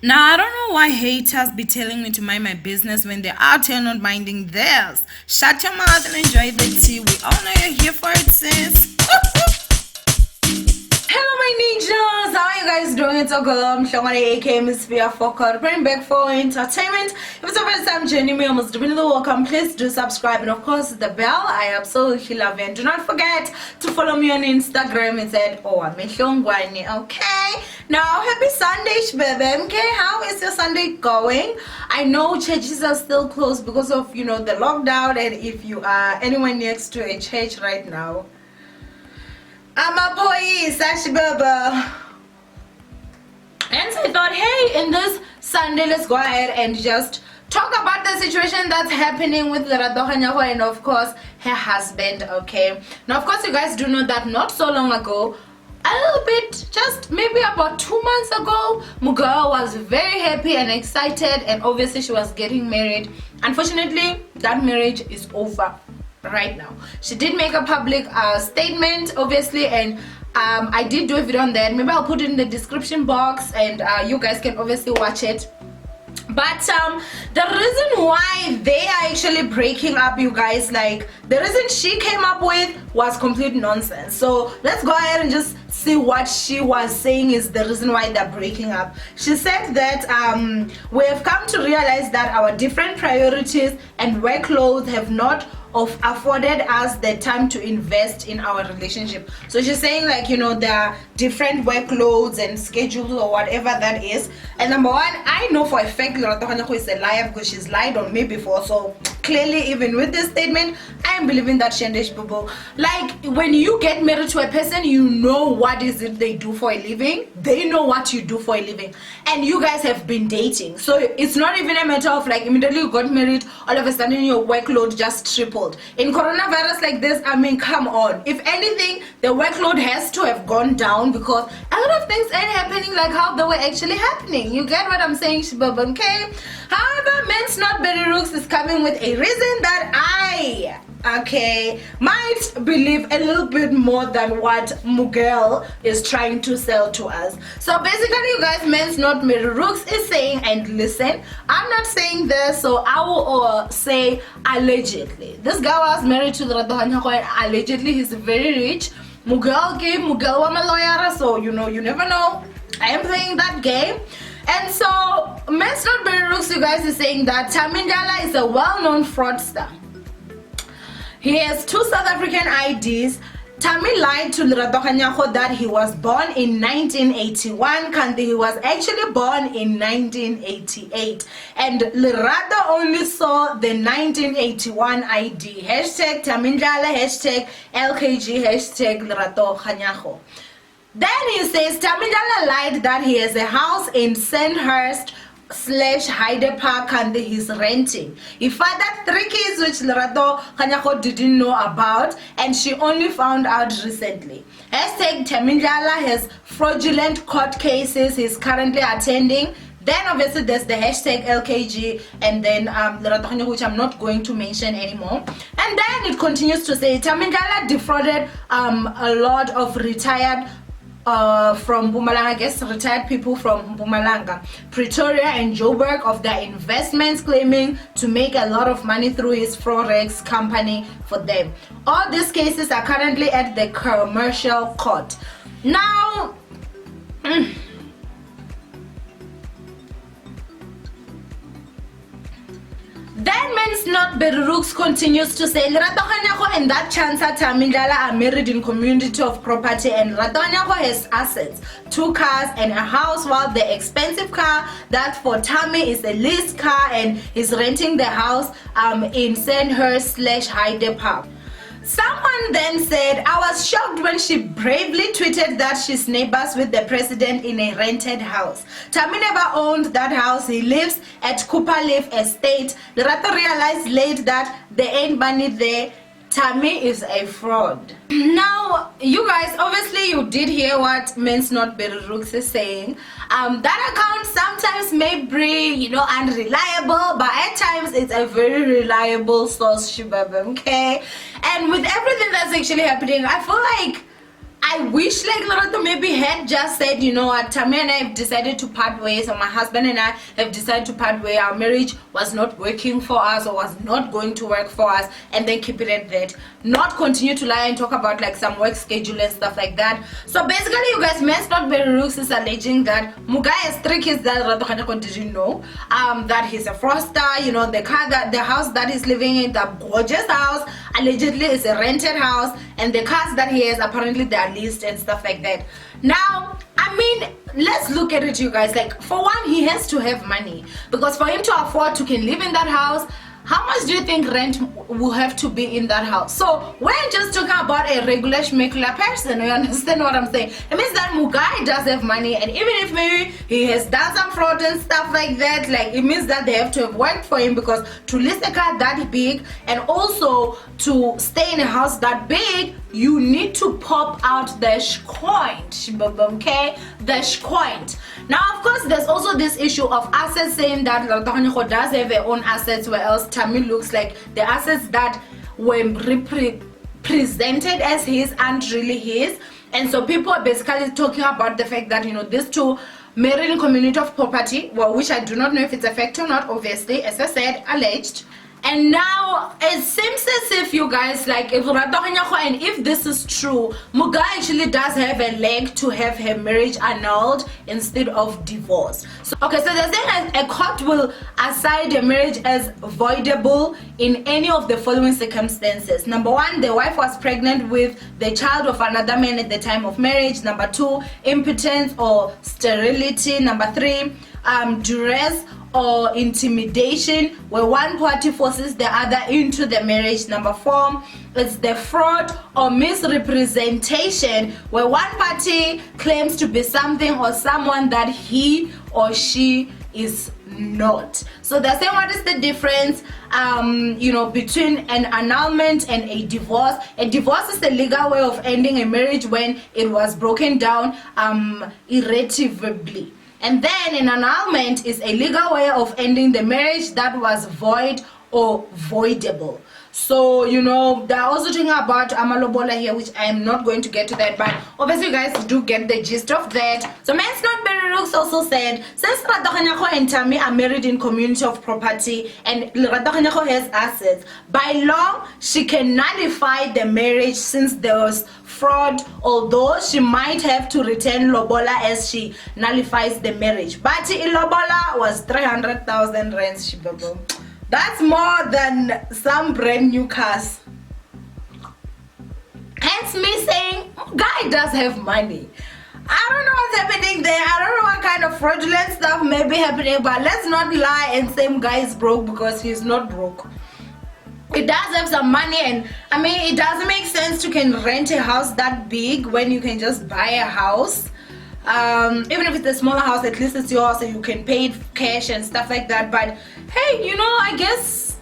Now, I don't know why haters be telling me to mind my business when they're out here not minding theirs. Shut your mouth and enjoy the tea. We all know you're here for it, sis. Hello my ninjas, how are you guys doing? It's a girl, I'm Kganyagos, aka Miss Via Fokker, bring back for entertainment. If it's the first time joining me, almost doing the welcome, please do subscribe and of course the bell. I absolutely love it. And do not forget to follow me on Instagram. It's at Owamie, okay? Now, happy Sunday, baby. Okay, how is your Sunday going? I know churches are still closed because of, the lockdown, and if you are anywhere next to a church right now, I'm a police, Ashibaba. And so I thought, hey, in this Sunday, let's go ahead and just talk about the situation that's happening with LeratoKganyago and of course her husband, okay? Now, of course, you guys do know that not so long ago, a little bit, just maybe about 2 months ago, Mugao was very happy and excited, and obviously she was getting married. Unfortunately, that marriage is over right now. She did make a public statement, obviously, and I did do a video on that. Maybe I'll put it in the description box, and you guys can obviously watch it. But the reason why they are actually breaking up, you guys, like the reason she came up with was complete nonsense. So let's go ahead and just see what she was saying is the reason why they're breaking up. She said that we have come to realize that our different priorities and workloads have not afforded us the time to invest in our relationship. So she's saying, like, there are different workloads and schedules or whatever that is. And number one, I know for a fact LeratoKganyago is a liar because she's lied on me before. So clearly, even with this statement, I am believing that Shendesh Bubu. Like, when you get married to a person, you know what is it they do for a living. They know what you do for a living. And you guys have been dating. So it's not even a matter of like immediately you got married, all of a sudden your workload just tripled. In coronavirus like this, I mean, come on. If anything, the workload has to have gone down because a lot of things ain't happening like how they were actually happening. You get what I'm saying, Shibaba, okay? However, Men's Not Better Rooks is coming with a reason that I might believe a little bit more than what Mugel is trying to sell to us. So basically, you guys, Men's Not Better Rooks is saying, and listen, I'm not saying this, so I will say allegedly. This guy was married to LeratoKganyago, and allegedly he's very rich. Mugel was my lawyer, so you never know. I am playing that game. And so Men's Not Better Rooks, you guys, is saying that Ndlala is a well-known fraudster. He has 2 South African IDs. Thami lied to LeratoKganyago that he was born in 1981. Kanti he was actually born in 1988. And Lerato only saw the 1981 ID. Hashtag Ndlala, hashtag LKG, hashtag LeratoKganyago. Then he says Ndlala lied that he has a house in Sandhurst / Hyde Park and he's renting. He fathered 3 kids which LeratoKganyago didn't know about, and she only found out recently. Hashtag Ndlala has fraudulent court cases he's currently attending. Then obviously there's the hashtag LKG, and then LeratoKganyago, which I'm not going to mention anymore. And then it continues to say Ndlala defrauded a lot of retired from Mpumalanga, I guess retired people from Mpumalanga, Pretoria and Joburg of their investments, claiming to make a lot of money through his forex company for them. All these cases are currently at the commercial court. Now, then Men's Not Better Rooks continues to say LeratoKganyago and that Chancer Ndlala are married in community of property, and LeratoKganyago has assets, 2 cars and a house, while the expensive car that for Thami is a leased car and is renting the house in Sandhurst / Hyde Park. Someone then said, I was shocked when she bravely tweeted that she's neighbors with the president in a rented house. Thami never owned that house. He lives at Cooperleaf Estate. Lerato realized late that there ain't money there. Thami is a fraud. Now, you guys, obviously you did hear what Men's Not Better Rooks is saying. That account sometimes may be, unreliable, but at times it's a very reliable source, Shibaba, okay? And with everything that's actually happening, I feel like I I wish like Lerato maybe had just said, you know what, Thami and I have decided to part ways, or my husband and I have decided to part ways. Our marriage was not working for us, or was not going to work for us, and then keep it at that. Not continue to lie and talk about like some work schedule and stuff like that. So basically, you guys, Men's Not Very Rules is alleging that Mugai has 3 kids that LeratoKganyago didn't know. That he's a fraudster. You know, the house that he's living in, the gorgeous house, allegedly is a rented house, and the cars that he has apparently they are leased and stuff like that. Now, I mean, let's look at it, you guys. Like, for one, he has to have money, because for him to afford to can live in that house, how much do you think rent will have to be in that house? So we're just talking about a regular schmegular person. You understand what I'm saying? It means that Mugai does have money, and even if maybe he has done some fraud and stuff like that, like it means that they have to have worked for him, because to list a car that big and also to stay in a house that big, you need to pop out the coin, okay? The coin. Now, of course, there's also this issue of assets, saying that LeratoKganyago does have her own assets, where else Thami looks like the assets that were presented as his aren't really his. And so people are basically talking about the fact that, you know, these two married in community of property, well, which I do not know if it's a fact or not, obviously, as I said, alleged. And now it seems as if, you guys, like, if LeratoKganyago, and if this is true, Mugai actually does have a leg to have her marriage annulled instead of divorced. So okay, so they're saying a court will assign a marriage as voidable in any of the following circumstances. Number 1, the wife was pregnant with the child of another man at the time of marriage. Number 2, impotence or sterility. Number 3, duress or intimidation, where one party forces the other into the marriage. Number 4, it's the fraud or misrepresentation, where one party claims to be something or someone that he or she is not. So they're saying, what is the difference you know, between an annulment and a divorce? A divorce is the legal way of ending a marriage when it was broken down irretrievably. And then an annulment is a legal way of ending the marriage that was void or voidable. So, you know, they're also talking about amalobola here, which I am not going to get to that, but obviously you guys do get the gist of that. So Men's Not Very Rules also said, since LeratoKganyago and Thami are married in community of property and LeratoKganyago has assets, by law she can nullify the marriage since there was fraud, although she might have to return lobola as she nullifies the marriage. But lobola was 300,000 rands. That's more than some brand new cars. Hence me saying, guy does have money. I don't know what's happening there. I don't know what kind of fraudulent stuff may be happening, but let's not lie and say guy is broke, because he's not broke. It does have some money, and I mean, it doesn't make sense to can rent a house that big when you can just buy a house. Even if it's a smaller house, at least it's yours, so you can pay it cash and stuff like that. But hey, you know, I guess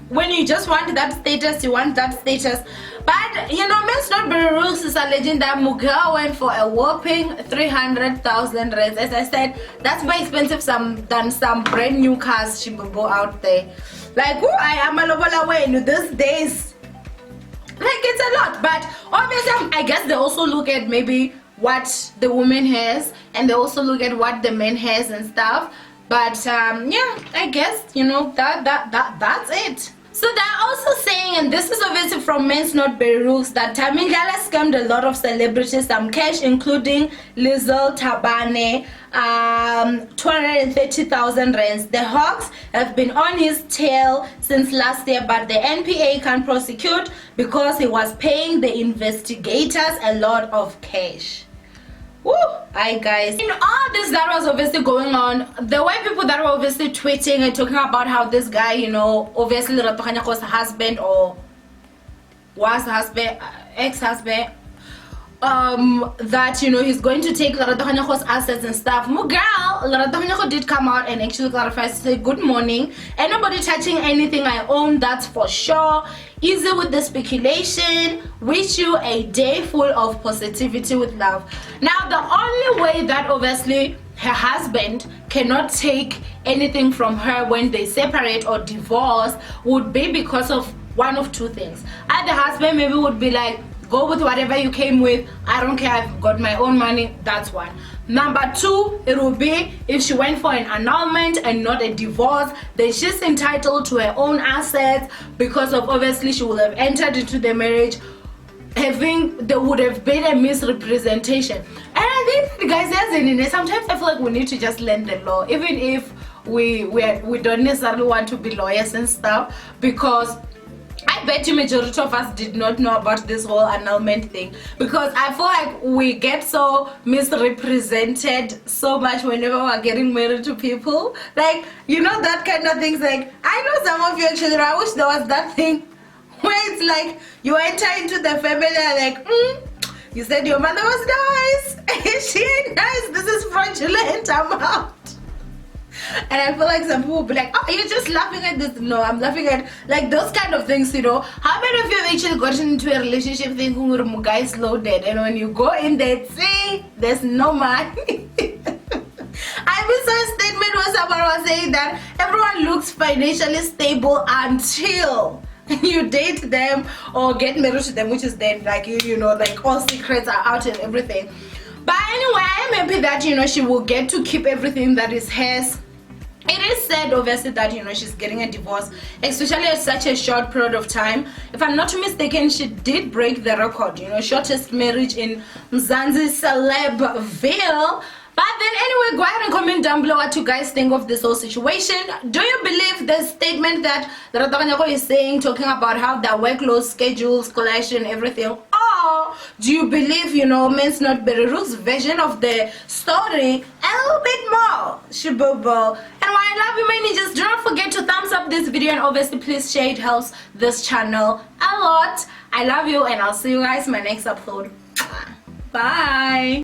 when you just want that status, you want that status. But you know, Men's Not Very Rules is alleging that Mugai went for a whopping 300,000 rands. As I said, that's more expensive than some brand new cars she will go out there. Like, who I am a lobola way in these days. Like, it's a lot. But obviously, I guess they also look at maybe what the woman has, and they also look at what the man has and stuff. But yeah, I guess, you know, that's it. So they're also saying, and this is obviously from Men's Not Very Rules, that Ndlala scammed a lot of celebrities some cash, including Lizzle, Tabane, 230,000 rands. The Hawks have been on his tail since last year, but the NPA can't prosecute because he was paying the investigators a lot of cash. Woo! Hi guys. In all this that was obviously going on, there were people that were obviously tweeting and talking about how this guy, you know, obviously LeratoKganyago's husband, or was husband, ex-husband, that, you know, he's going to take LeratoKganyago's assets and stuff. Mugal, LeratoKganyago did come out and actually clarify to say, good morning, ain't nobody touching anything I own, that's for sure. Easy with the speculation. Wish you a day full of positivity with love. Now, the only way that obviously her husband cannot take anything from her when they separate or divorce would be because of one of two things. Either husband maybe would be like, go with whatever you came with. I don't care, I've got my own money. That's one. Number two, it will be if she went for an annulment and not a divorce, then she's entitled to her own assets, because of obviously she will have entered into the marriage there would have been a misrepresentation. And I think, guys, sometimes I feel like we need to just learn the law, even if we don't necessarily want to be lawyers and stuff, because I bet you majority of us did not know about this whole annulment thing, because I feel like we get so misrepresented so much whenever we're getting married to people. Like, you know, that kind of things. Like, I know some of your children, I wish there was that thing where it's like you enter into the family and like, you said your mother was nice. She ain't nice. This is fraudulent. I'm out. And I feel like some people will be like, oh, you're just laughing at this. No, I'm laughing at like those kind of things, you know. How many of you have actually gotten into a relationship thinking your guy is loaded, and when you go in there, see, there's no money. I saw a statement where someone was saying that everyone looks financially stable until you date them or get married to them, which is then like, you know, like all secrets are out and everything. But anyway, I'm happy that, you know, she will get to keep everything that is hers. It is said obviously that, you know, she's getting a divorce, especially at such a short period of time. If I'm not mistaken, she did break the record, you know, shortest marriage in Mzansi Celebville. But then anyway, go ahead and comment down below what you guys think of this whole situation. Do you believe the statement that LeratoKganyago is saying, talking about how their workload, schedules, clash and everything? Or do you believe, you know, Men's Not Beru's version of the story a little bit more? Shibubo. And while I love you, my ninjas, do not forget to thumbs up this video, and obviously please share, it helps this channel a lot. I love you, and I'll see you guys in my next upload. Bye.